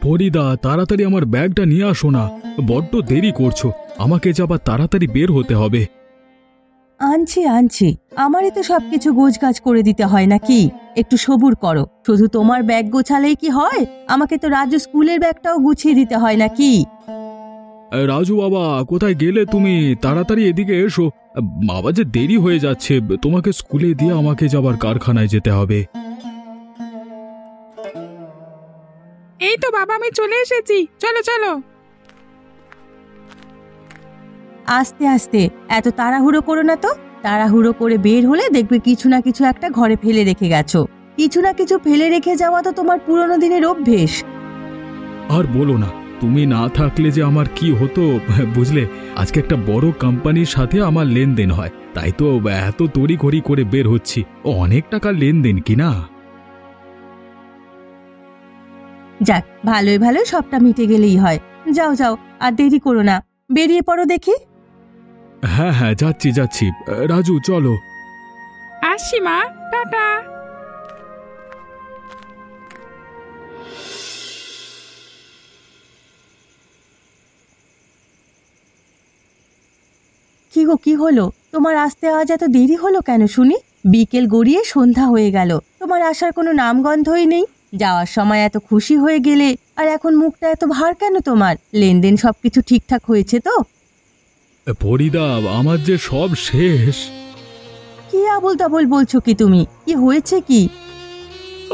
ফরিদা, তাড়াতাড়ি আমার ব্যাগটা নিয়ে আসো না, বড্ড দেরি করছো। আমাকে যে আবার তাড়াতাড়ি বের হতে হবে। আনছি আনছি, আমারই তো সবকিছু গোছগাছ করে দিতে হয় নাকি? একটু সবুর করো। শুধু তোমার ব্যাগ গোছালেই কি হয়? আমাকে তো রাজু স্কুলের ব্যাগটাও গুছিয়ে দিতে হয় নাকি? রাজু বাবা, কোথায় গেলে তুমি? তাড়াতাড়ি এদিকে এসো। বাবা, যে দেরি হয়ে যাচ্ছে, তোমাকে স্কুলে দিয়ে আমাকে যাবার কারখানায় যেতে হবে। এই তো বাবা, আমি চলে এসেছি, চলো চলো। আস্তে আস্তে, এত তাড়াহুড়ো করো না তো। তাড়াহুড়ো করে বের হলে দেখবে কিছু না কিছু একটা ঘরে ফেলে রেখে গেছো। কিছু না কিছু ফেলে রেখে যাওয়া তো তোমার পুরনো দিনের অভ্যেস। আর বলো না, তুমি না থাকলে যে আমার কি হতো বুঝলে। আজকে একটা বড় কোম্পানির সাথে আমার লেনদেন হয়, তাই তো এত তড়িঘড়ি করে বের হচ্ছি। অনেক টাকার লেনদেন কি না? যাক, ভালোই ভালোই সবটা মিটে গেলেই হয়। যাও যাও, আর দেরি করো না, বেরিয়ে পড়ো দেখি। হ্যাঁ হ্যাঁ, যাচ্ছি যাচ্ছি। রাজু, চলো। আসছি মা, টাটা। কি গো, কি হলো তোমার? আসতে আজ এত দেরি হলো কেন শুনি? বিকেল গড়িয়ে সন্ধ্যা হয়ে গেল, তোমার আসার কোনো নামগন্ধই নেই। যাওয়ার সময় এত খুশি হয়ে গেলে, আর এখন মুখটা এত ভার কেন তোমার? লেনদেন সবকিছু ঠিকঠাক হয়েছে তো? ফরিদা, আমার যে সব শেষ। কি আবোল তাবোল বলছো কি তুমি? কি হয়েছে কি?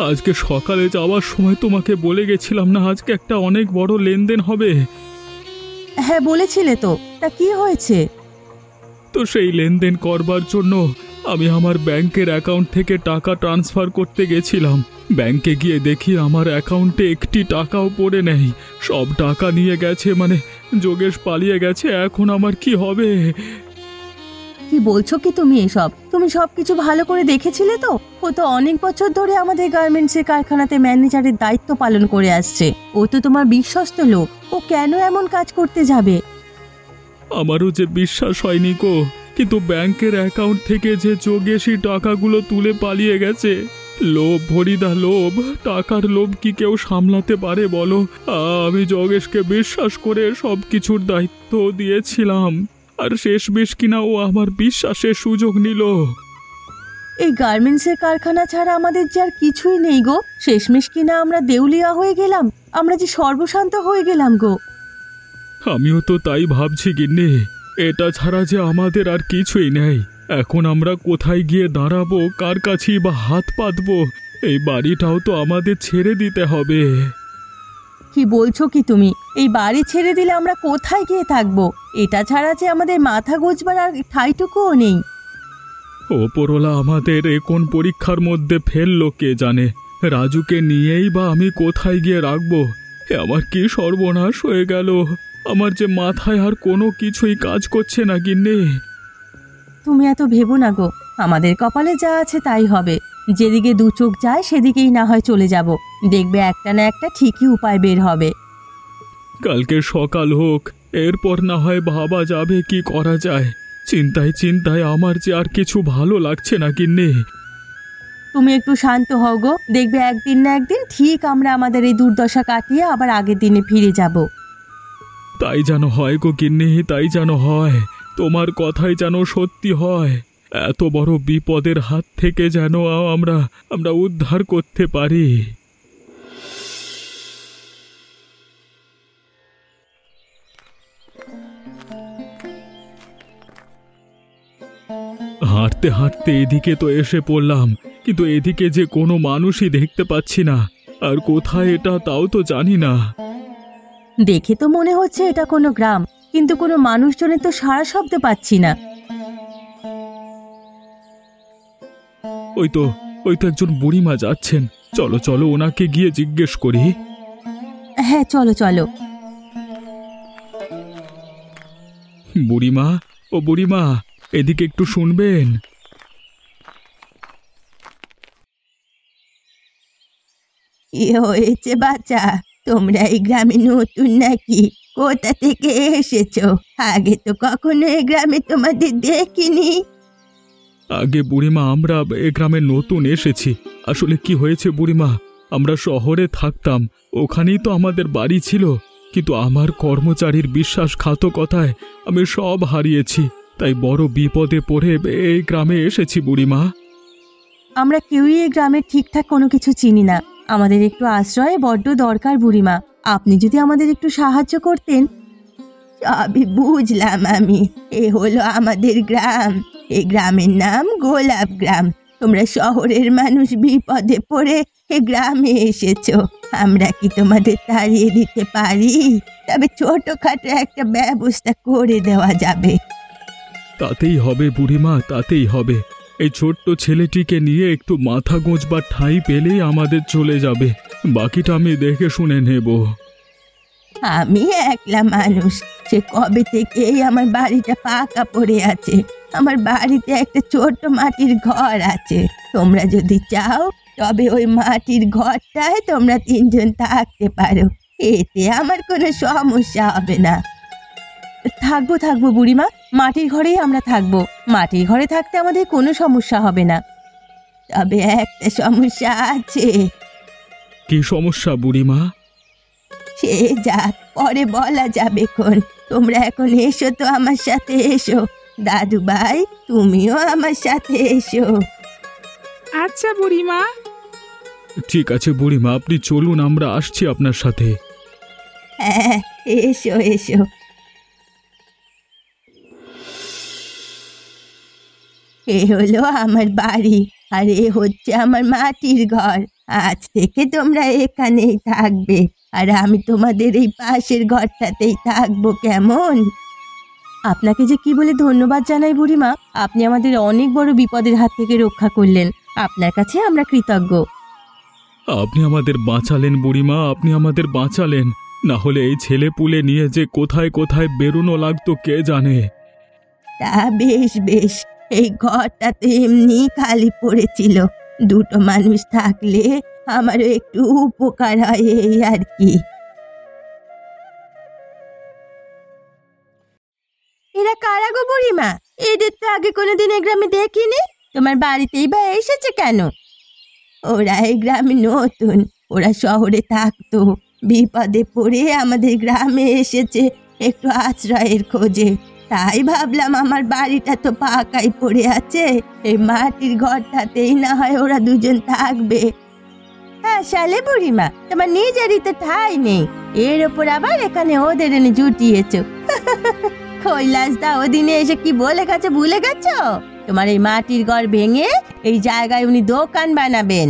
আজকে সকালে যাওয়ার সময় তোমাকে বলে গেছিলাম না, আজকে একটা অনেক বড় লেনদেন হবে। হ্যাঁ বলেছিলে তো, তা কি হয়েছে? তো সেই লেনদেন করবার জন্য আমি আমার ব্যাংকের অ্যাকাউন্ট থেকে টাকা ট্রান্সফার করতে গেছিলাম। ব্যাংকে গিয়ে দেখি আমার অ্যাকাউন্টে একটি টাকাও পড়ে নেই। সব টাকা নিয়ে গেছে, মানে যোগেশ পালিয়ে গেছে। এখন আমার কি হবে? কি বলছো কি তুমি এসব? তুমি সবকিছু ভালো করে দেখেছিলে তো? ও তো অনেক বছর ধরে আমাদের গার্মেন্টসের কারখানাতে ম্যানেজারের দায়িত্ব পালন করে আসছে। ও তো তোমার বিশ্বস্ত লোক। ও কেন এমন কাজ করতে যাবে? আমারও যে বিশ্বাস হয়নি গো, কিন্তু ব্যাংকের অ্যাকাউন্ট থেকে যে যোগেশই টাকাগুলো তুলে পালিয়ে গেছে। লোভ ফরিদা, লোভ। টাকার লোভ কি কেউ সামলাতে পারে বলো? আমি যোগেশকে বিশ্বাস করে সব কিছুর দায়িত্ব দিয়েছিলাম, আর শেষমেশ কিনা ও আমার বিশ্বাসের সুযোগ নিল। এই গার্মেন্টসের কারখানা ছাড়া আমাদের যে আর কিছুই নেই গো। শেষমেশ কিনা আমরা দেউলিয়া হয়ে গেলাম, আমরা যে সর্বশান্ত হয়ে গেলাম গো। আমিও তো তাই ভাবছি গিন্নি, এটা ছাড়া যে আমাদের আর কিছুই নেই। এখন আমরা কোথায় গিয়ে দাঁড়াবো, কার কাছেই বা হাত পাতবো? এই বাড়িটাও তো আমাদের ছেড়ে দিতে হবে। কি বলছো কি তুমি? এই বাড়ি ছেড়ে দিলে আমরা কোথায় গিয়ে থাকবো? এটা ছাড়া যে আমাদের মাথা গোঁজবার আর ঠাঁইটুকুও নেই। ওপরওয়ালা আমাদের এ কোন পরীক্ষার মধ্যে ফেললো কে জানে। রাজুকে নিয়েই বা আমি কোথায় গিয়ে রাখবো? আমার কি সর্বনাশ হয়ে গেল! আমার যে মাথায় আর কোনো কিছুই কাজ করছে না গিন্নি। তুমি এত ভেবো না গো, আমাদের কপালে যা আছে তাই হবে। যেদিকে দু চোখ যায় সেদিকেই না হয় চলে যাব। দেখবে একটা না একটা ঠিকই উপায় বের হবে। কালকে সকাল হোক, এরপর না হয় ভাবা যাবে কি করা যায়। চিন্তায় চিন্তায় আমার যে আর কিছু ভালো লাগছে না গিন্নি। তুমি একটু শান্ত হও গো, দেখবে একদিন না একদিন ঠিক আমরা আমাদের এই দুর্দশা কাটিয়ে আবার আগের দিনে ফিরে যাব। তাই যেন হয় গো গিন্নি, তাই যেন হয়। তোমার কথাই যেন সত্যি হয়। এত বড় বিপদের হাত থেকে যেন আমরা আমরা উদ্ধার করতে পারি। হাঁটতে হাঁটতে এদিকে তো এসে পড়লাম, কিন্তু এদিকে যে কোনো মানুষই দেখতে পাচ্ছি না। আর কোথায় এটা তাও তো জানি না। দেখে তো মনে হচ্ছে এটা কোনো গ্রাম, কিন্তু কোনো মানুষজনের তো সাড়া শব্দ পাচ্ছি না। ওই তো, ওই তো একজন বুড়িমা যাচ্ছেন। চলো চলো, ওনাকে গিয়ে জিজ্ঞেস করি। হ্যাঁ চলো চলো। বুড়িমা, ও বুড়িমা, এদিকে একটু শুনবেন। কি হয়েছে বাচ্চা? তোমরা এই গ্রামে নতুন নাকি? কোথা থেকে এসেছো? আগে তো কখনো এই গ্রামে তোমাদের দেখিনি। আগে বুড়িমা, আমরা এ গ্রামে নতুন এসেছি। আসলে কি হয়েছে বুড়িমা, আমরা শহরে থাকতাম, ওখানেই তো আমাদের বাড়ি ছিল, কিন্তু আমার কর্মচারীর বিশ্বাসঘাতকতায় আমি সব হারিয়েছি। তাই বড় বিপদে পড়ে এই গ্রামে এসেছি বুড়িমা। আমরা কেউই এই গ্রামের ঠিকঠাক কোনো কিছু চিনি না। আমাদের একটু আশ্রয় বড্ড দরকার বুড়িমা। আপনি যদি আমাদের একটু সাহায্য করতেন। সবই বুঝলাম আমি। এ হলো আমাদের গ্রাম। এই গ্রামের নাম গোলাপ গ্রাম। তোমরা শহরের মানুষ বিপদে পড়ে এ গ্রামে এসেছো। আমরা কি তোমাদের তাড়িয়ে দিতে পারি? তবে ছোটখাটো একটা ব্যবস্থা করে দেওয়া যাবে। তাতেই হবে বুড়িমা, তাতেই হবে। এই ছোট্ট ছেলেটিকে নিয়ে একটু মাথা গোঁজবার ঠাঁই পেলেই আমাদের চলে যাবে। বাকিটা আমি দেখে শুনে নেব। আমি একলা মানুষ। সে কবে থেকেই আমার বাড়িটা পাকা পড়ে আছে। আমার বাড়িতে একটা ছোট্ট মাটির ঘর আছে। তোমরা যদি চাও তবে ওই মাটির ঘরটায় তোমরা 3 জন থাকতে পারো। এতে আমার কোনো সমস্যা হবে না। থাকবো বুড়িমা, মাটির ঘরেই আমরা থাকবো। মাটির ঘরে থাকতে আমাদের কোনো সমস্যা হবে না। তবে একটা সমস্যা আছে। কি সমস্যা বুড়িমা? সে যাক, পরে বলা যাবে খন। তোমরা এখন এসো তো, আমার সাথে এসো। দাদু ভাই, তুমিও আমার সাথে এসো। আচ্ছা বুড়িমা। ঠিক আছে বুড়িমা, আপনি চলুন, আমরা আসছি আপনার সাথে। হ্যাঁ, এসো এসো। এ হলো আমার বাড়ি, আর এ হচ্ছে আমার মাটির ঘর। আজ থেকে তোমরা এখানেই থাকবে, আর আমি তোমাদের এই পাশের ঘরটাতেই থাকবো, কেমন? আপনাকে যে কি বলে ধন্যবাদ জানাই বুড়িমা। আপনি আমাদের অনেক বড় বিপদের হাত থেকে রক্ষা করলেন। আপনার কাছে আমরা কৃতজ্ঞ। আপনি আমাদের বাঁচালেন বুড়িমা, আপনি আমাদের বাঁচালেন। না হলে এই ছেলে পুলে নিয়ে যে কোথায় কোথায় বেরোনো লাগতো কে জানে। তা বেশ বেশ, এই ঘরটা তো এমনি খালি পড়েছিল। 2টো মানুষ থাকলে আমারও একটু উপকার হয়, এই আর কি। এরা কারা গো বুড়িমা? এদের তো আগে কোনোদিন এই গ্রামে দেখিনি। তোমার বাড়িতেই বা এসেছে কেন? ওরা এই গ্রামে নতুন। ওরা শহরে থাকতো, বিপদে পড়ে আমাদের গ্রামে এসেছে একটু আশ্রয়ের খোঁজে। তাই ভাবলাম আমার বাড়িটা তো পাকাই পড়ে আছে, এই মাটির ঘরটাতেই না হয় ওরা 2 জন থাকবে। হ্যাঁ শালে বুড়িমা, তোমার নিজেরই তো ঠাঁই নেই, এর ওপর আবার এখানে ওদের এনে জুটিয়েছো। কৈলাসদা ওদিনে এসে কি বলে গেছে ভুলে গেছো? তোমার এই মাটির ঘর ভেঙে এই জায়গায় উনি দোকান বানাবেন।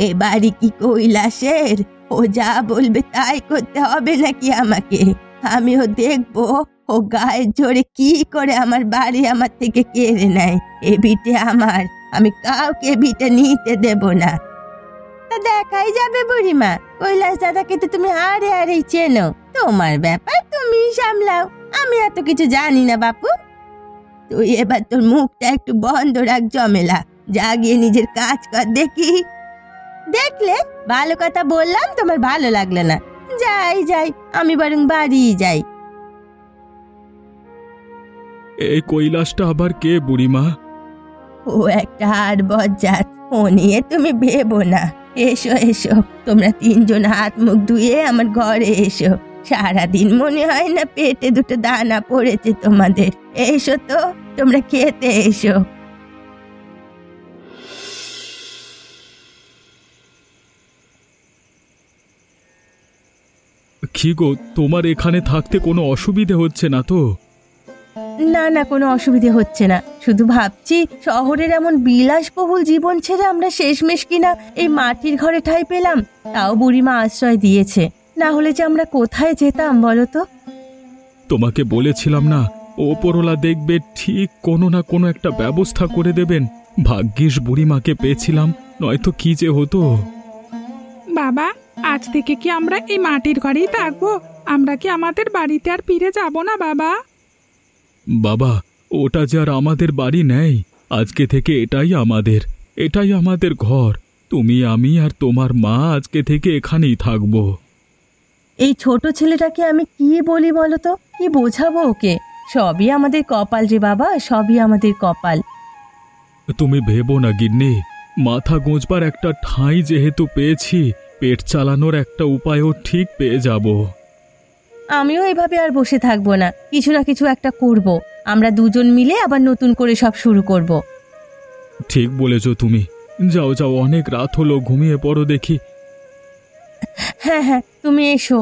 এ বাড়ি কি কৈলাসের? ও যা বলবে তাই করতে হবে নাকি আমাকে? আমিও দেখবো ও গায়ের জোরে কি করে আমার বাড়ি আমার থেকে কেড়ে নেয়। এ ভিটে আমার, আমি কাউকে ভিটে নিতে দেব না। তা দেখাই যাবে বুড়িমা। কৈলাস দাদাকে তো তুমি হাড়েই চেনো। তোমার ব্যাপার তুমি সামলাও, আমি এত কিছু জানি না বাপু। তুই এবার তোর মুখটা একটু বন্ধ রাখ জমেলা। যা গিয়ে নিজের কাজ কর দেখি। দেখলে ভালো কথা বললাম, তোমার ভালো লাগলো না। যাই, আমি বরং বাড়ি যাই। এই কৈলাসটা আবার কে বুড়িমা? ও একটা হাড় বজ্জাত, ও নিয়ে তুমি ভেবো না। এসো এসো, তোমরা 3 জন হাত মুখ ধুয়ে আমার ঘরে এসো। সারাদিন মনে হয় না পেটে 2টো দানা পড়েছে তোমাদের। এসো তো, তোমরা খেতে এসো। কি গো, তোমার এখানে থাকতে কোনো অসুবিধে হচ্ছে না তো? না, কোনো অসুবিধে হচ্ছে না। শুধু ভাবছি শহরের এমন বিলাসবহুল জীবন ছেড়ে আমরা শেষমেশ কিনা এই মাটির ঘরে ঠাঁই পেলাম। তাও বুড়িমা আশ্রয় দিয়েছে, না হলে যে আমরা কোথায় যেতাম বলো তো? তোমাকে বলেছিলাম না, ওপরওয়ালা দেখবে ঠিক কোনো না কোনো একটা ব্যবস্থা করে দেবেন। ভাগ্যিস বুড়িমাকে পেয়েছিলাম, নয়তো কি যে হতো। বাবা, আজ থেকে কি আমরা এই মাটির ঘরেই থাকবো? আমরা কি আমাদের বাড়িতে আর ফিরে যাব না বাবা? বাবা, ওটা যে আর আমাদের বাড়ি নেই। আজকে থেকে এটাই আমাদের ঘর। তুমি, আমি আর তোমার মা আজকে থেকে এখানেই থাকবো। এই ছোট ছেলেটাকে আমি কি বলি বলো তো? কি বোঝাবো ওকে? সবই আমাদের কপাল রে বাবা, সবই আমাদের কপাল। তুমি ভেবো না গিন্নি, মাথা গোঁজবার একটা ঠাঁই যেহেতু পেয়েছি, পেট চালানোর একটা উপায়ও ঠিক পেয়ে যাব। আমিও এভাবে আর বসে থাকবো না, কিছু না কিছু একটা করব। আমরা দুজন মিলে আবার নতুন করে সব শুরু করব। ঠিক বলেছ তুমি। যাও যাও, অনেক রাত হলো, ঘুমিয়ে পড়ো দেখি। হ্যাঁ হ্যাঁ, তুমি এসো।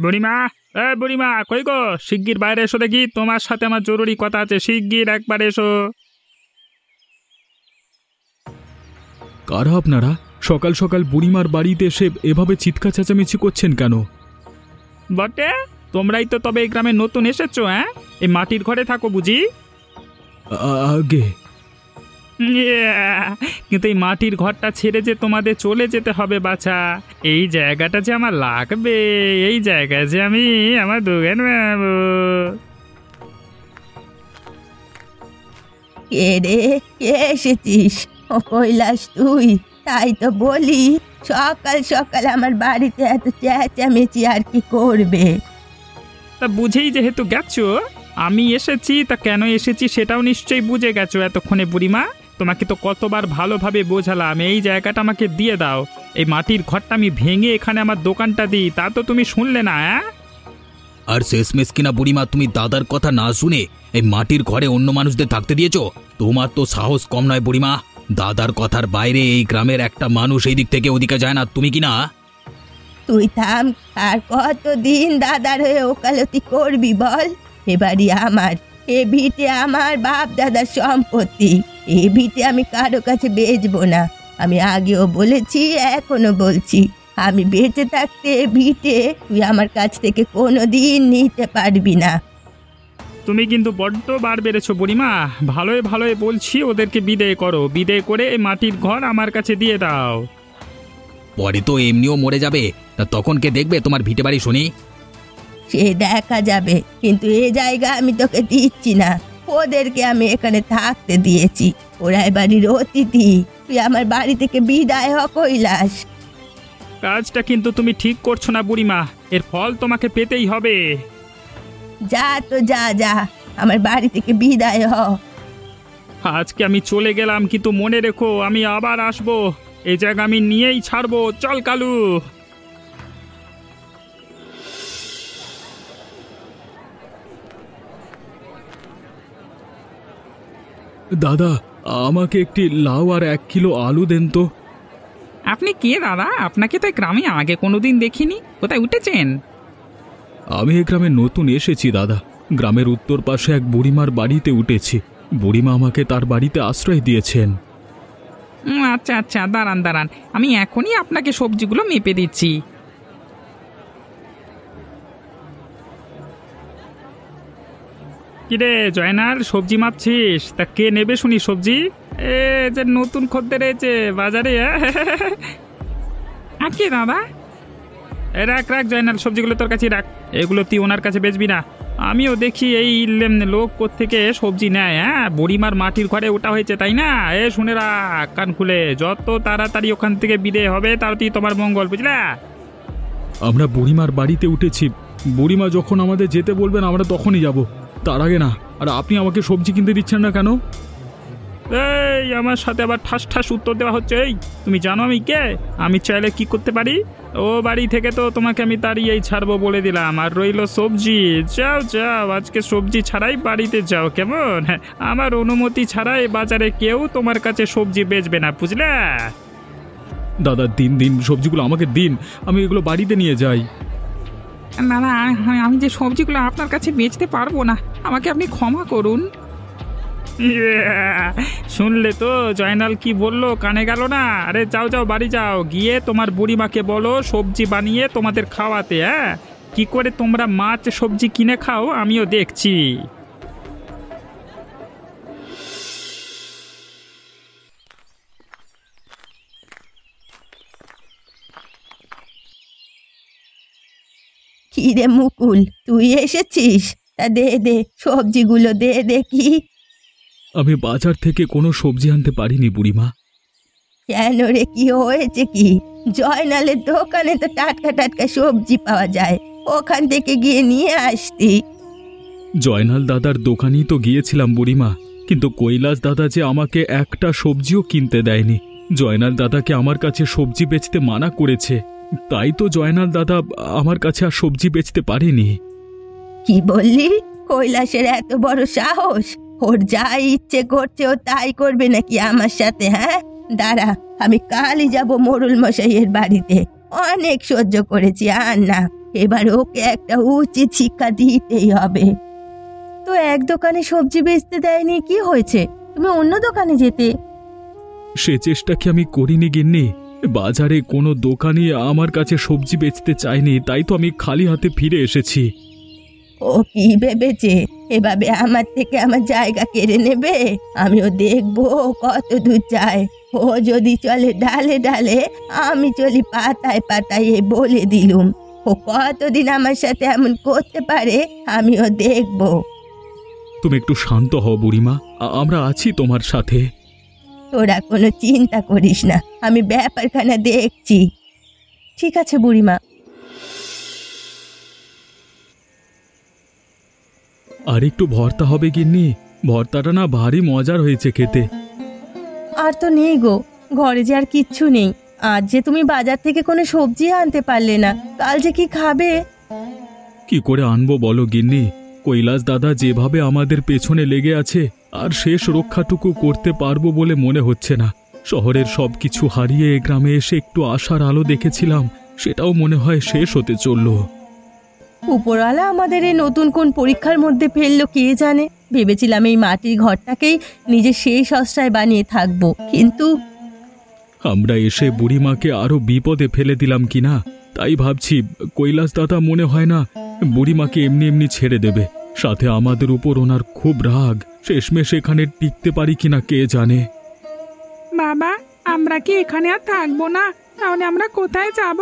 বুড়িমা, বুড়িমা কই গো, শিগগির বাইরে এসো দেখি, তোমার সাথে আমার জরুরি কথা আছে, শিগগির একবার এসো। কারা আপনারা? সকাল সকাল বুড়িমার বাড়িতে এসে এভাবে চিৎকার চেঁচামেচি করছেন কেন? বটে, তোমরাই তো তবে এই গ্রামে নতুন এসেছো? হ্যাঁ, এই মাটির ঘরে থাকো বুঝি? আগে কিন্তু এই মাটির ঘরটা ছেড়ে যে তোমাদের চলে যেতে হবে বাছা। এই জায়গাটা যে আমার লাগবে, এই জায়গায় যে আমি আমার দোকান বানাবো। কে রে, কে এসেছিস? ও কৈলাস তুই? তাই তো বলি, সকাল সকাল আমার বাড়িতে এত চেঁচামেচি আর কি করবে? তা বুঝেই যেহেতু গেছো, আমি এসেছি, তা কেন এসেছি সেটাও নিশ্চয়ই বুঝে গেছো এতক্ষণে বুড়িমা। তোমাকে তো কতবার ভালোভাবে বোঝালাম, এই জায়গাটা আমাকে দিয়ে দাও, এই মাটির ঘরটা আমি ভেঙে এখানে আমার দোকানটা দিই, তা তো তুমি শুনলে না। আর শেষমেশ কিনা বুড়িমা, তুমি দাদার কথা না শুনে এই মাটির ঘরে অন্য মানুষদের থাকতে দিয়েছো? তোমার তো সাহস কম নয় বুড়িমা। দাদার কথার বাইরে এই গ্রামের একটা মানুষ এই দিক থেকে ওদিকে যায় না, তুমি কি না? তুই থাম। আর কতদিন দাদার হয়ে ওকালতি করবি বল? এ বাড়ি আমার, এ ভিটে আমার বাপ দাদার সম্পত্তি। এ ভিটে আমি কারো কাছে বেচবো না। আমি আগেও বলেছি, এখনো বলছি, আমি বেঁচে থাকতে এ ভিটে তুই আমার কাছ থেকে কোনোদিন নিতে পারবি না। তুমি কিন্তু বড্ড বার বেড়েছো বুড়িমা। ভালোই ভালোই বলছি, ওদেরকে বিদায় করো, বিদায় করে এই মাটির ঘর আমার কাছে দিয়ে দাও। পরে তো এমনিও মরে যাবে, তা তখন কে দেখবে তোমার ভিটে বাড়ি শুনি? সে দেখা যাবে, কিন্তু এ জায়গা আমি তোকে দিচ্ছি না। ওদেরকে আমি এখানে থাকতে দিয়েছি, ওরা এ বাড়ির অতিথি। তুই আমার বাড়ি থেকে বিদায় হ কৈলাস। কাজটা কিন্তু তুমি ঠিক করছো না বুড়িমা, এর ফল তোমাকে পেতেই হবে। যা তো যা যা, আমার বাড়ি থেকে বিদায় হ। আজকে আমি চলে গেলাম, কিন্তু মনে রেখো আমি আবার আসবো, এই জায়গা আমি নিয়েই ছাড়বো। চল কালু। দাদা, আমাকে একটি লাউ আর 1 কিলো আলু দেন তো। আপনি কে দাদা? আপনাকে তো এই গ্রামে আগে কোনোদিন দেখিনি, কোথায় উঠেছেন? আমি এই গ্রামে নতুন এসেছি দাদা। গ্রামের উত্তর পাশে এক বুড়িমার বাড়িতে উঠেছি। বুড়িমা আমাকে তার বাড়িতে আশ্রয় দিয়েছেন। আচ্ছা আচ্ছা, দাঁড়ান দাঁড়ান, আমি এখনই আপনাকে সবজিগুলো মেপে দিচ্ছি। কিরে জয়নাল, সবজি মাপছিস? তা কে নেবে শুনি সবজি? এ যে নতুন খদ্দের এসেছে বাজারে। আজকে দাদা? রাখ রাখ জয়নাল, সবজিগুলো তোর কাছে রাখ, এগুলো তুই ওনার কাছে বেচবি না। আমিও দেখি এই লোক কোত্থেকে সবজি নেয়। হ্যাঁ, বুড়িমার মাটির ঘরে ওটা হয়েছে তাই না? শুনে রাখ কান খুলে, যত তাড়াতাড়ি ওখান থেকে বিদায় হবে তাড়াতাড়ি তোমার মঙ্গল, বুঝলা? আমরা বুড়িমার বাড়িতে উঠেছি। বুড়িমা যখন আমাদের যেতে বলবেন আমরা তখনই যাব, তার আগে না। আর আপনি আমাকে সবজি কিনতে দিচ্ছেন না কেন? এই আমার সাথে আবার ঠাস ঠাস উত্তর দেওয়া হচ্ছে। এই তুমি জানো আমি কে? আমি চাইলে কি করতে পারি? ও বাড়ি থেকে তো তোমাকে আমি তাড়িয়েই ছাড়বো বলে দিলাম। আর রইল সবজি, যাও যাও, আজকে সবজি ছাড়াই বাড়িতে যাও, কেমন? আমার অনুমতি ছাড়াই বাজারে কেউ তোমার কাছে সবজি বেচবে না, বুঝলে? দাদা দিন দিন সবজিগুলো আমাকে দিন, আমি এগুলো বাড়িতে নিয়ে যাই। দাদা, আমি যে সবজিগুলো আপনার কাছে বেচতে পারবো না, আমাকে আপনি ক্ষমা করুন। শুনলে তো জয়নাল কি বললো, কানে গেল না? আরে যাও যাও, বাড়ি যাও, গিয়ে তোমার বুড়িমাকে বলো সবজি বানিয়ে তোমাদের খাওয়াতে। হ্যাঁ, কি করে তোমরা মাছ সবজি কিনে খাও আমিও দেখছি। কি রে মুকুল, তুই এসেছিস? তা দে দে, সবজিগুলো দে দেখি। আমি বাজার থেকে কোনো সবজি আনতে পারিনি বুড়িমা। কেন রে, কি হয়েছে কি? জয়নালের দোকানে তো টাটকা টাটকা সবজি পাওয়া যায়, ওখান থেকে গিয়ে নিয়ে আসতি। জয়নাল দাদার দোকানেই তো গিয়েছিলাম বুড়িমা, কিন্তু কৈলাস দাদা যে আমাকে একটা সবজিও কিনতে দেয়নি। জয়নাল দাদাকে আমার কাছে সবজি বেচতে মানা করেছে, তাই তো জয়নাল দাদা আমার কাছে আর সবজি বেচতে পারেনি। কি বললি? কৈলাসের এত বড় সাহস! ওর যা ইচ্ছে করছে ও তাই করবে নাকি আমার সাথে? হ্যাঁ, দাঁড়া, আমি কালই যাব মোড়ল মশাইয়ের বাড়িতে। অনেক সহ্য করেছি, আর না, এবার ওকে একটা উচিত শিক্ষা দিতেই হবে। তো এক দোকানে সবজি বেচতে দেয়নি, কি হয়েছে? তুমি অন্য দোকানে যেতে। সে চেষ্টা কি আমি করিনি গিন্নি? বাজারে কোনো দোকানি আমার কাছে সবজি বেচতে চায়নি, তাই তো আমি খালি হাতে ফিরে এসেছি। ও কি ভেবেছে এভাবে আমার থেকে আমার জায়গা কেড়ে নেবে? আমিও দেখবো কত দূর যায়। ও যদি চলে ডালে ডালে, আমি চলি পাতায় পাতায়, বলে দিলুম। ও কতদিন আমার সাথে এমন করতে পারে আমিও দেখবো। তুমি একটু শান্ত হও বুড়িমা, আমরা আছি তোমার সাথে। তোরা কোনো চিন্তা করিস না, আমি ব্যাপারখানা দেখছি। ঠিক আছে বুড়িমা। আর একটু ভর্তা হবে গিন্নি, ভর্তাটা না ভারী মজার হয়েছে খেতে। আর তো নেই গো, ঘরে যে আর কিচ্ছু নেই। আজ যে তুমি বাজার থেকে কোনো সবজি আনতে পারলে না, কাল যে কি খাবে? কি করে আনবো বলো গিন্নি? কৈলাস দাদা যেভাবে আমাদের পেছনে লেগে আছে, আর শেষ রক্ষাটুকু করতে পারবো বলে মনে হচ্ছে না। শহরের সব কিছু হারিয়ে গ্রামে এসে একটু আশার আলো দেখেছিলাম, সেটাও মনে হয় শেষ হতে চলল। উপরওয়ালা আমাদের এই নতুন কোন পরীক্ষার মধ্যে ফেললো কে জানে। ভেবেছিলাম এই মাটির ঘরটাকেই নিজের শেষ আশ্রয় বানিয়ে থাকবো, কিন্তু আমরা এসে বুড়িমাকে আরো বিপদে ফেলে দিলাম কিনা তাই ভাবছি। কৈলাস দাদা মনে হয় না বুড়িমাকে এমনি এমনি ছেড়ে দেবে, সাথে আমাদের উপর ওনার খুব রাগ। শেষমেশ এখানে টিকতে পারি কিনা কে জানে। বাবা, আমরা কি এখানে আর থাকবো না? তাহলে আমরা কোথায় যাব?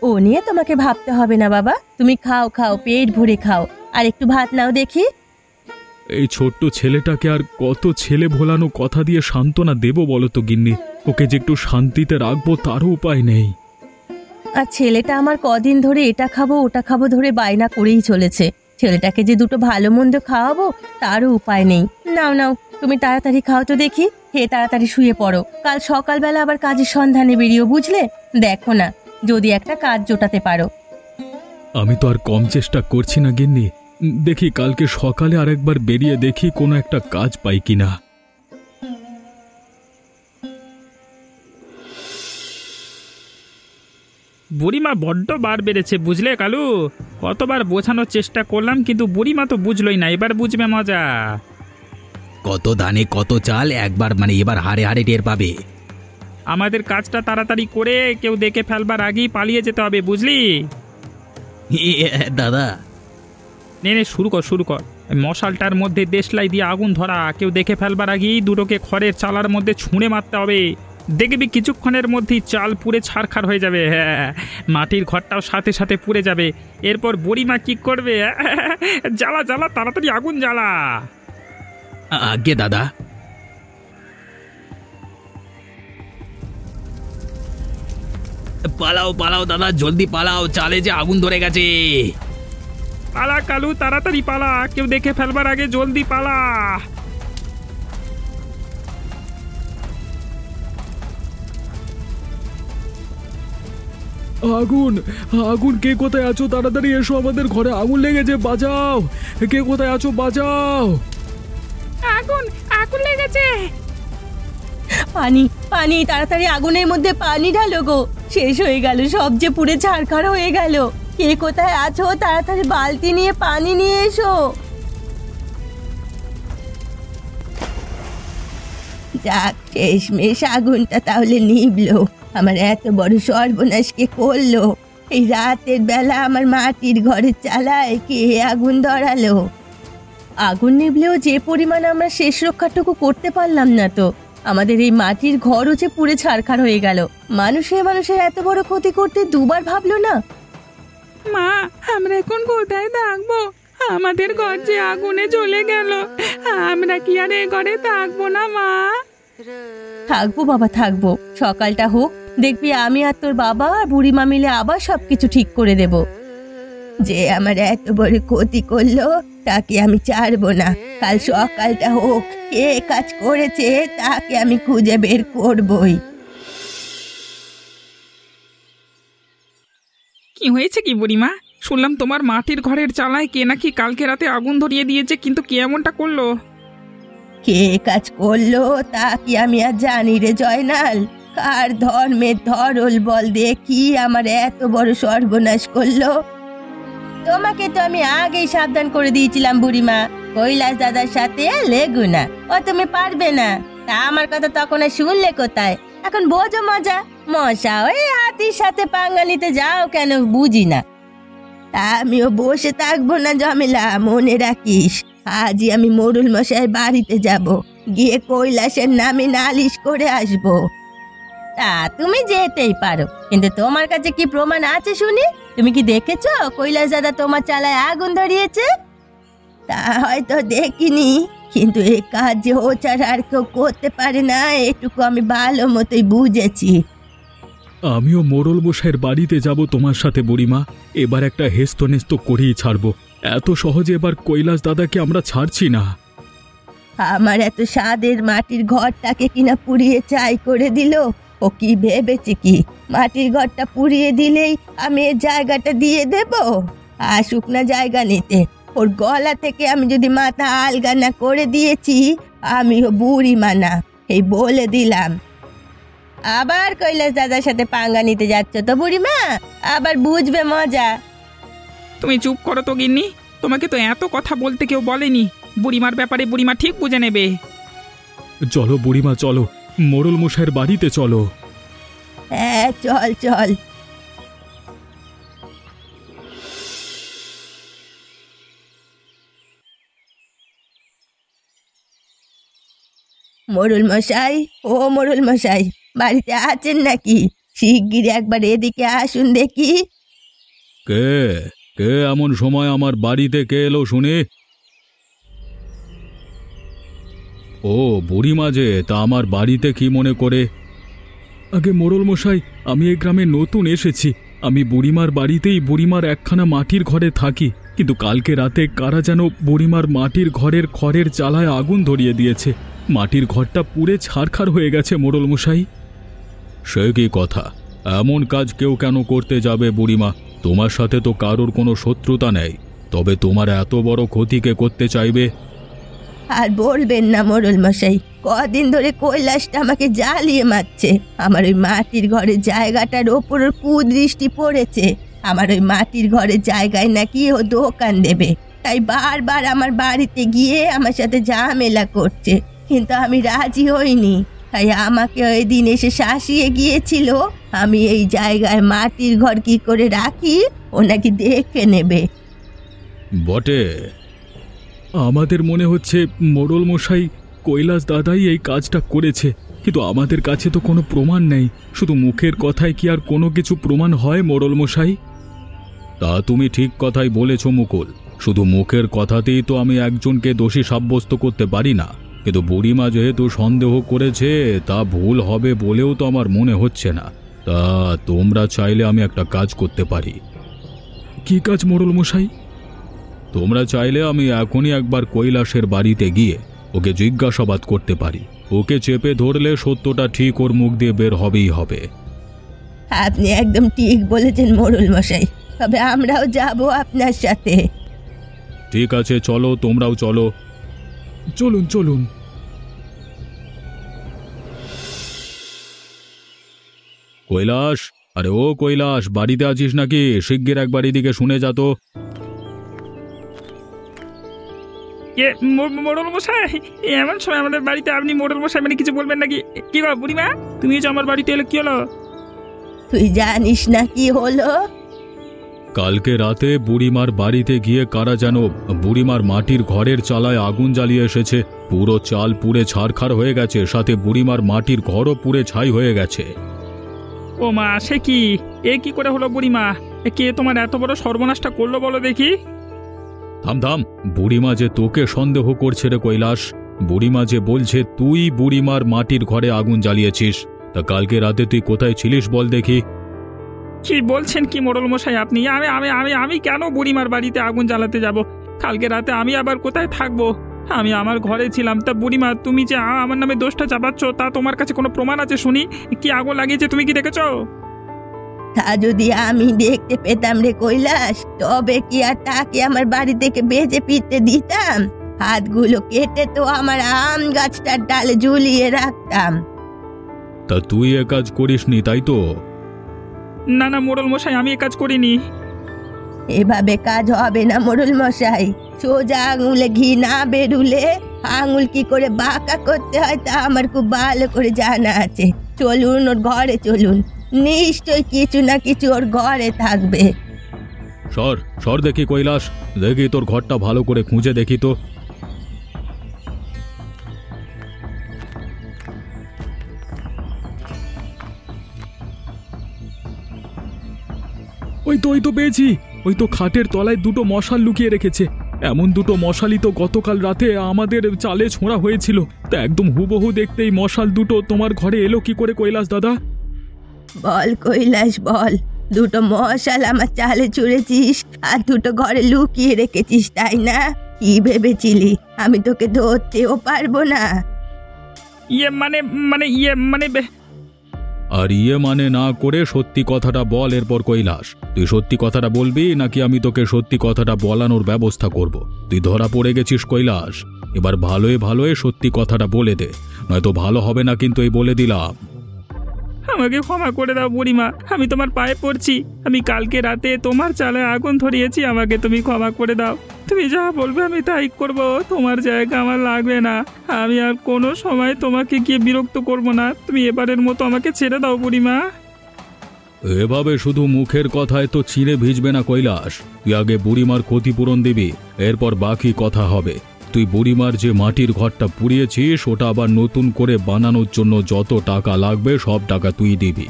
ও নিয়ে তোমাকে ভাবতে হবে না বাবা। তুমি খাও খাও, পেট ভরে খাও। আর একটু ভাত নাও দেখি। এই ছোট্ট ছেলেটাকে আর কত ছেলে ভোলানো কথা দিয়ে সান্ত্বনা দেব বলো তো গিন্নি? ওকে যে একটু শান্তিতে রাখবো তারও উপায় নেই। আর ছেলেটা আমার কদিন ধরে এটা খাবো ওটা খাবো ধরে বায়না করেই চলেছে। ছেলেটাকে যে দুটো ভালো মন্দ খাওয়াবো তারও উপায় নেই। নাও নাও, তুমি তাড়াতাড়ি খাও তো দেখি। হে তাড়াতাড়ি শুয়ে পড়ো, কাল সকালবেলা আবার কাজের সন্ধানে বেরিয়েও, বুঝলে? দেখো না, যদি একটা কাজ জোটাতে পারো। আমি তো আর কম চেষ্টা করছি না গিন্নি, দেখি কালকে সকালে আরেকবার বেরিয়ে দেখি কোনো একটা কাজ পাই কিনা। বুড়িমা বড্ড বার বেড়েছে, বুঝলে কালু? কতবার বোঝানোর চেষ্টা করলাম, কিন্তু বুড়িমা তো বুঝলই না। এবার বুঝবে মজা। কত ধানে কত চাল, একবার মানে এবার হারে হারে টের পাবে। আমাদের কাজটা তাড়াতাড়ি করে কেউ দেখে ফেলবার আগেই পালিয়ে যেতে হবে, বুঝলি? দাদা, নে নে, শুরু কর শুরু কর। মশালটার মধ্যে দেশলাই দিয়ে আগুন ধরা, কেউ দেখে ফেলবার আগেই দুটোকে খড়ের চালার মধ্যে ছুঁড়ে মারতে হবে। দেখবি কিছুক্ষণের মধ্যেই চাল পুড়ে ছারখার হয়ে যাবে। হ্যাঁ, মাটির ঘরটাও সাথে সাথে পুড়ে যাবে। এরপর বুড়িমা কি করবে? জ্বালা জ্বালা, তাড়াতাড়ি আগুন জ্বালা। আগে দাদা। পালাও পালাও দাদা, জলদি পালাও, চালে যে আগুন ধরে গেছে। পালা কালু, তাড়াতাড়ি পালা, কেউ দেখে ফেলবার আগে জলদি পালা। আগুন আগুন, কে কোথায় আছো? তাড়াতাড়ি এসো, আমাদের ঘরে আগুন লেগেছে, বাঁচাও! কে কোথায় আছো? বাঁচাও! আগুন আগুন লেগেছে। পানি পানি, তাড়াতাড়ি আগুনের মধ্যে পানি ঢালো গো। শেষ হয়ে গেল, সব যে পুড়ে ছারখার হয়ে গেল। কে কোথায় আছো? তাড়াতাড়ি বালতি নিয়ে পানি নিয়ে এসো। যাক, শেষমেশ আগুনটা তাহলে নিভলো। আমার এত বড় সর্বনাশ কে করলো? এই রাতের বেলা আমার মাটির ঘরের চালায় কে আগুন ধরালো? আগুন নিভলেও যে পরিমাণ আমরা শেষ রক্ষাটুকু করতে পারলাম না তো। আমাদের এই মাটির ঘরও যে পুড়ে ছারখার হয়ে গেল। মানুষের এত বড় ক্ষতি করতে দুবার ভাবলো না? মা, আমরা এখন কোথায় থাকবো? আমাদের ঘর যে আগুনে জ্বলে গেল। আমরা কি আর এ ঘরে থাকবো না মা? থাকবো বাবা, থাকবো। সকালটা হোক, দেখবি আমি আর তোর বাবা আর বুড়িমা মিলে আবার সবকিছু ঠিক করে দেব। যে আমার এত বড় ক্ষতি করলো তাকে আমি ছাড়বো না। কাল সকালটা হোক, কে কাজ করেছে তাকে আমি খুঁজে বের করবই। কি হয়েছে কি বুড়িমা? শুনলাম তোমার মাটির ঘরের চালায় কে নাকি কালকে রাতে আগুন ধরিয়ে দিয়েছে, কিন্তু কে এমনটা করলো? কে কাজ করলো তা কি আমি আর জানি রে জয়নাল? কার ধর্মের ধরল বল দেখি আমার এত বড় সর্বনাশ করলো? তোমাকে তো আমি আগেই সাবধান করে দিয়েছিলাম বুড়িমা, কৈলাস দাদার সাথে লেগু না, ও তুমি পারবে না। তা আমার কথা তখন আর শুনলে কোথায়? এখন বোঝো মজা। মশা ওই হাতির সাথে পাঙ্গা নিতে যাও কেন বুঝি না। তা আমিও বসে থাকবো না জমেলা, মনে রাখিস আজই আমি মোড়ল মশাইয়ের বাড়িতে যাব, গিয়ে কৈলাসের নামে নালিশ করে আসবো। তা তুমি যেতেই পারো, কিন্তু তোমার কাছে কি প্রমাণ আছে শুনি? তুমি কি দেখেছো কৈলাস দাদা তোমার চালায় আগুন ধরিয়েছে? তা হয়তো দেখিনি, কিন্তু এই কাজ যে ও ছাড়া আর কেউ করতে পারে না এটুকু আমি ভালো মতোই বুঝেছি। আমিও মোড়ল মশাইয়ের বাড়িতে যাব তোমার সাথে বুড়িমা। এবার একটা হেস্তনেস্ত করেই ছাড়বো। এত সহজে এবার কৈলাস দাদাকে আমরা ছাড়ছি না। আমার এত স্বাদের মাটির ঘরটাকে কিনা পুড়িয়ে ছাই করে দিল। ও কি ভেবেছে কি মাটির ঘরটা পুড়িয়ে দিলেই আমি এর জায়গাটা দিয়ে দেব? আসুক না জায়গা নিতে। ওর গলা থেকে আমি যদি মাথা আলগা না করে দিয়েছি আমিও বুড়িমা না, এই বলে দিলাম। আবার কৈলাস দাদার সাথে পাঙ্গা নিতে যাচ্ছ তো বুড়িমা? আবার বুঝবে মজা। তুমি চুপ করো তো গিন্নি, তোমাকে তো এত কথা বলতে কেউ বলেনি। বুড়িমার ব্যাপারে বুড়িমা ঠিক বুঝে নেবে। চলো বুড়িমা চলো, মোড়ল মশাইয়ের বাড়িতে চলো। হ্যাঁ চল চল। মোড়ল মশাই, ও মোড়ল মশাই, বাড়িতে আছেন নাকি? শিগগির একবার এদিকে আসুন দেখি। কে কে এমন সময় আমার বাড়িতে কে এলো শুনে? ও বুড়িমা যে, তা আমার বাড়িতে কি মনে করে? আগে মোড়ল মশাই, আমি এই গ্রামে নতুন এসেছি। আমি বুড়িমার বাড়িতেই বুড়িমার একখানা মাটির ঘরে থাকি, কিন্তু কালকে রাতে কারা যেন বুড়িমার মাটির ঘরের খড়ের চালায় আগুন ধরিয়ে দিয়েছে। মাটির ঘরটা পুড়ে ছারখার হয়ে গেছে মোড়ল মশাই। সে কি কথা? এমন কাজ কেউ কেন করতে যাবে বুড়িমা? তোমার সাথে তো কারোর কোনো শত্রুতা নেই, তবে তোমার এত বড় ক্ষতিকে করতে চাইবে? আর বলবেন না মোড়ল মশাই, কদিন ধরে কৈলাসটা আমাকে জ্বালিয়ে মারছে। আমার ওই মাটির ঘরের জায়গাটার ওপর কুদৃষ্টি পড়েছে। আমার ওই মাটির ঘরের জায়গায় নাকি ও দোকান দেবে, তাই বারবার আমার বাড়িতে গিয়ে আমার সাথে ঝামেলা করছে, কিন্তু আমি রাজি হইনি। তাই আমাকে ওই দিন এসে শাসিয়ে গিয়েছিল আমি এই জায়গায় মাটির ঘর কি করে রাখি ও নাকি দেখে নেবে। বটে, আমাদের মনে হচ্ছে মোড়ল মশাই কৈলাস দাদাই এই কাজটা করেছে, কিন্তু আমাদের কাছে তো কোনো প্রমাণ নেই। শুধু মুখের কথায় কি আর কোনো কিছু প্রমাণ হয় মোড়ল মশাই? তা তুমি ঠিক কথাই বলেছ মুকুল, শুধু মুখের কথাতেই তো আমি একজনকে দোষী সাব্যস্ত করতে পারি না। কিন্তু বুড়িমা যেহেতু সন্দেহ করেছে, তা ভুল হবে বলেও তো আমার মনে হচ্ছে না। তা তোমরা চাইলে আমি একটা কাজ করতে পারি। কি কাজ মোড়ল মশাই? তোমরা চাইলে আমি এখনই একবার কৈলাসের বাড়িতে গিয়ে ওকে জিজ্ঞাসাবাদ করতে পারি। ওকে চেপে ধরলে সত্যটা ঠিক ওর মুখ দিয়ে বের হবেই হবে। আপনি একদম ঠিক বলেছেন মোড়ল মশাই, তবে আমরাও যাব আপনার সাথে। ঠিক আছে, চলো, তোমরাও চলো। চলুন চলুন। কৈলাস, আরে ও কৈলাস, বাড়িতে আছিস নাকি? শিগগির একবার এদিকে শুনে যা তো। মোড়ল মশাই, এমন সময় আমাদের বাড়িতে আপনি মোড়ল মশাই মানে কিছু বলবেন নাকি? কি গো বুড়িমা, তুমি যে আমার বাড়িতে এলে কি হলো? তুই জানিস না কি হলো? কালকে রাতে বুড়িমার বাড়িতে গিয়ে কারা যেন বুড়িমার মাটির ঘরের চালায় আগুন জ্বালিয়ে এসেছে। পুরো চাল পুড়ে ছারখার হয়ে গেছে, সাথে বুড়িমার মাটির ঘরও পুড়ে ছাই হয়ে গেছে। ও মা, সে কি? এ কি করে হলো বুড়িমা? কে তোমার এত বড় সর্বনাশটা করলো বলো দেখি? থাম থাম, বুড়িমা যে তোকে সন্দেহ করছে রে কৈলাস। বুড়িমা যে বলছে তুই বুড়িমার মাটির ঘরে আগুন জ্বালিয়েছিস। তা কালকে রাতে তুই কোথায় ছিলিস বল দেখি? কি বলছেন কি মোড়ল মশাই আপনি? আমি আমি আমি আমি কেন বুড়িমার বাড়িতে আগুন জ্বালাতে যাব? কালকে রাতে আমি আবার কোথায় থাকবো? আমি আমার ঘরে ছিলাম। তা বুড়িমা, তুমি যে আমার নামে দোষটা চাপাচ্ছ, তা তোমার কাছে কোনো প্রমাণ আছে শুনি? কি আগুন লাগিয়েছে তুমি কি দেখেছো? তা যদি আমি দেখতে পেতাম রে কৈলাস, তবে কি আর তাকে আমার বাড়ি থেকে বেজে ফিরতে দিতাম? হাতগুলো কেটে তো আমার আম গাছটার ডালে ঝুলিয়ে রাখতাম। তা তুই এ কাজ করিসনি, তাই তো? না না মোড়ল মশাই, আমি এ কাজ করিনি। এভাবে কাজ হবে না মোড়ল মশাই। সোজা আঙুলে ঘি না বেরুলে আঙুল কি করে বাঁকা করতে হয় তা আমার খুব ভালো করে জানা আছে। চলুন ওর ঘরে চলুন, নিশ্চয় কিছু না কিছু ওর ঘরে থাকবে। সর সর দেখি কৈলাস, দেখি তোর ঘরটা ভালো করে খুঁজে দেখি তো। ওই তো পেয়েছি। ওই তো খাটের তলায় দুটো মশাল লুকিয়ে রেখেছে। এমন দুটো মশালই তো গতকাল রাতে আমাদের চালে ছোঁড়া হয়েছিল। তা একদম হুবহু দেখতেই মশাল দুটো তোমার ঘরে এলো কি করে কৈলাস দাদা? বল কৈলাস বল, দুটো মশাল আমার চালে ছুঁড়েছিস আর দুটো ঘরে লুকিয়ে রেখেছিস, তাই না? কি ভেবেছিলি আমি তোকে ধরতেও পারবো না? আর ইয়ে মানে না করে সত্যি কথাটা বল এরপর কৈলাস। তুই সত্যি কথাটা বলবি নাকি আমি তোকে সত্যি কথাটা বলানোর ব্যবস্থা করব? তুই ধরা পড়ে গেছিস কৈলাস, এবার ভালোই ভালোই সত্যি কথাটা বলে দে, নয়তো ভালো হবে না কিন্তু, এই বলে দিলাম। আমাকে ক্ষমা করে দাও বুড়িমা, আমি তোমার পায়ে পড়ছি। আমি কালকে রাতে তোমার চালে আগুন ধরিয়েছি, আমাকে তুমি ক্ষমা করে দাও। তুমি যা বলবে আমি তাই করব। তোমার জায়গা আমার লাগবে না। আমি আর কোনো সময় তোমাকে গিয়ে বিরক্ত করব না। তুমি এবারের মতো আমাকে ছেড়ে দাও বুড়িমা। এভাবে শুধু মুখের কথায় তো চিড়ে ভিজবে না কৈলাস। তুই আগে বুড়িমার ক্ষতিপূরণ দিবি, এরপর বাকি কথা হবে। তুই বুড়িমার যে মাটির ঘরটা পুড়িয়েছিস ওটা আবার নতুন করে বানানোর জন্য যত টাকা লাগবে সব টাকা তুই দিবি।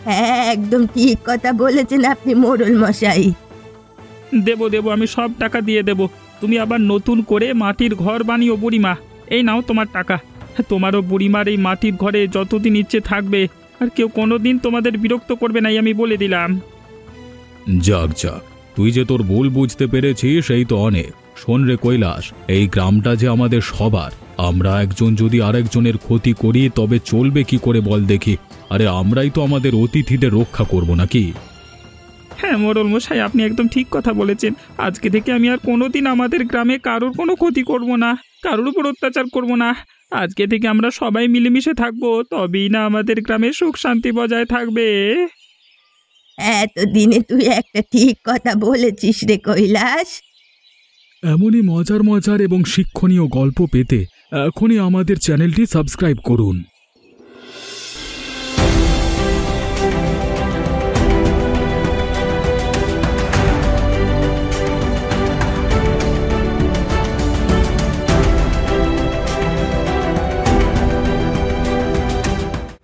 হ্যাঁ, একদম ঠিক কথা বলেছেন আপনি মোড়ল মশাই। দেবো দেবো, আমি সব টাকা দিয়ে দেবো। তুমি আবার নতুন করে মাটির ঘর বানিও বুড়িমা। এই নাও তোমার টাকা। তোমারও বুড়িমার এই মাটির ঘরে যতদিন ইচ্ছে থাকবে, আর কেউ কোনোদিন তোমাদের বিরক্ত করবে না, আমি বলে দিলাম। যাক যাক, তুই যে তোর ভুল বুঝতে পেরেছিস সেই তো অনেক। শোন রে কৈলাস, এই গ্রামটা যে আমাদের সবার। আমরা একজন যদি আরেকজনের ক্ষতি করি তবে চলবে কি করে বল দেখি? আরে আমরাই তো আমাদের অতিথিদের রক্ষা করব নাকি? হ্যাঁ মোড়ল মশাই, আপনি একদম ঠিক কথা বলেছেন। আজকে থেকে আমি আর কোনোদিন আমাদের গ্রামে কারোর কোনো ক্ষতি করব না, কারোর উপর অত্যাচার করব না। আজকে থেকে আমরা সবাই মিলেমিশে থাকবো, তবেই না আমাদের গ্রামে সুখ শান্তি বজায় থাকবে। এতদিনে তুই একটা ঠিক কথা বলেছিস রে কৈলাস। এমনই মজার মজার এবং শিক্ষণীয় গল্প পেতে এখনই আমাদের চ্যানেলটি সাবস্ক্রাইব করুন।